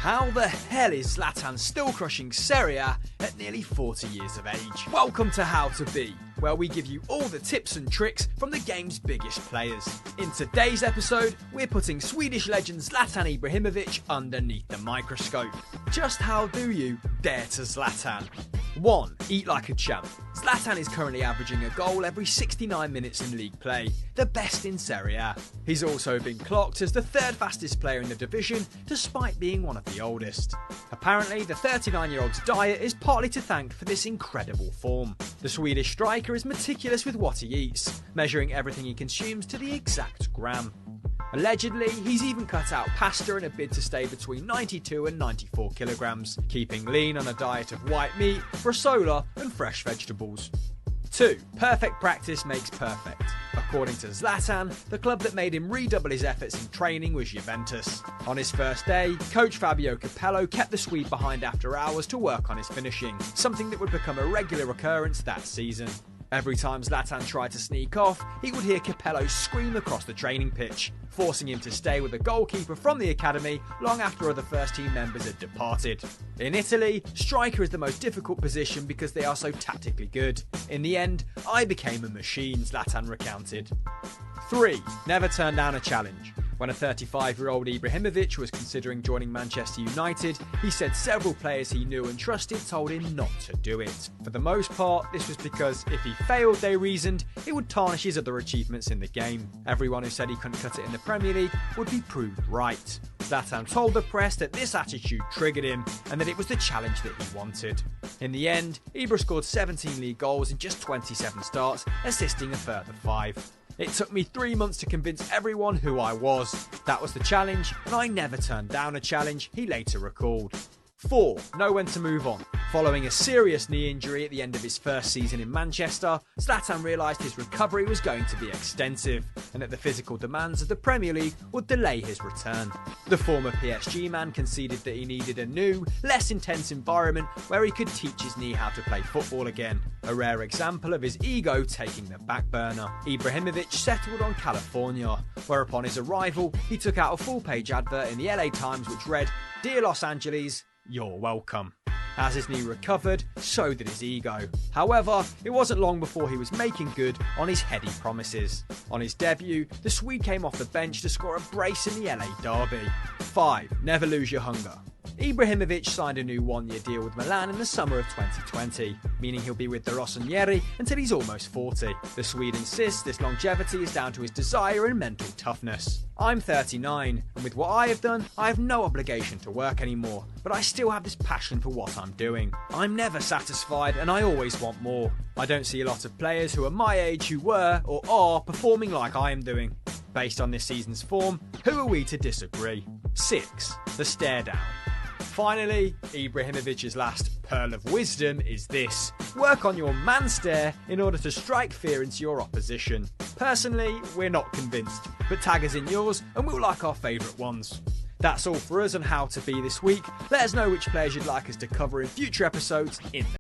How the hell is Zlathan still crushing Serie A at nearly 40 years of age? Welcome to How to Be, where we give you all the tips and tricks from the game's biggest players. In today's episode, we're putting Swedish legend Zlatan Ibrahimovic underneath the microscope. Just how do you dare to Zlatan? 1. Eat like a champ. Zlatan is currently averaging a goal every 69 minutes in league play, the best in Serie A. He's also been clocked as the third fastest player in the division, despite being one of the oldest. Apparently, the 39-year-old's diet is partly to thank for this incredible form. The Swedish striker is meticulous with what he eats, measuring everything he consumes to the exact gram. Allegedly, he's even cut out pasta in a bid to stay between 92 and 94 kilograms, keeping lean on a diet of white meat, bresaola and fresh vegetables. 2. Perfect practice makes perfect. According to Zlatan, the club that made him redouble his efforts in training was Juventus. On his first day, coach Fabio Capello kept the Swede behind after hours to work on his finishing, something that would become a regular occurrence that season. Every time Zlatan tried to sneak off, he would hear Capello scream across the training pitch, forcing him to stay with a goalkeeper from the academy long after other first-team members had departed. In Italy, striker is the most difficult position because they are so tactically good. In the end, I became a machine, Zlatan recounted. 3. Never turn down a challenge. When a 35-year-old Ibrahimovic was considering joining Manchester United, he said several players he knew and trusted told him not to do it. For the most part, this was because if he failed, they reasoned, it would tarnish his other achievements in the game. Everyone who said he couldn't cut it in the Premier League would be proved right. Zlatan told the press that this attitude triggered him and that it was the challenge that he wanted. In the end, Ibra scored 17 league goals in just 27 starts, assisting a further 5. It took me 3 months to convince everyone who I was. That was the challenge, and I never turned down a challenge, he later recalled. 4. Know when to move on. Following a serious knee injury at the end of his first season in Manchester, Zlatan realised his recovery was going to be extensive, and that the physical demands of the Premier League would delay his return. The former PSG man conceded that he needed a new, less intense environment where he could teach his knee how to play football again, a rare example of his ego taking the back burner. Ibrahimovic settled on California, where upon his arrival, he took out a full-page advert in the LA Times which read, "Dear Los Angeles, you're welcome." As his knee recovered, so did his ego. However, it wasn't long before he was making good on his heady promises. On his debut, the Swede came off the bench to score a brace in the LA Derby. 5. Never lose your hunger. Ibrahimovic signed a new one-year deal with Milan in the summer of 2020, meaning he'll be with the Rossoneri until he's almost 40. The Swede insists this longevity is down to his desire and mental toughness. "I'm 39, and with what I have done, I have no obligation to work anymore, but I still have this passion for what I'm doing. I'm never satisfied, and I always want more. I don't see a lot of players who are my age who were, or are, performing like I am doing. Based on this season's form, who are we to disagree?" 6. The stare down. Finally, Ibrahimovic's last pearl of wisdom is this: work on your man stare in order to strike fear into your opposition. Personally, we're not convinced, but tag us in yours and we'll like our favourite ones. That's all for us on How to Be this week. Let us know which players you'd like us to cover in future episodes in the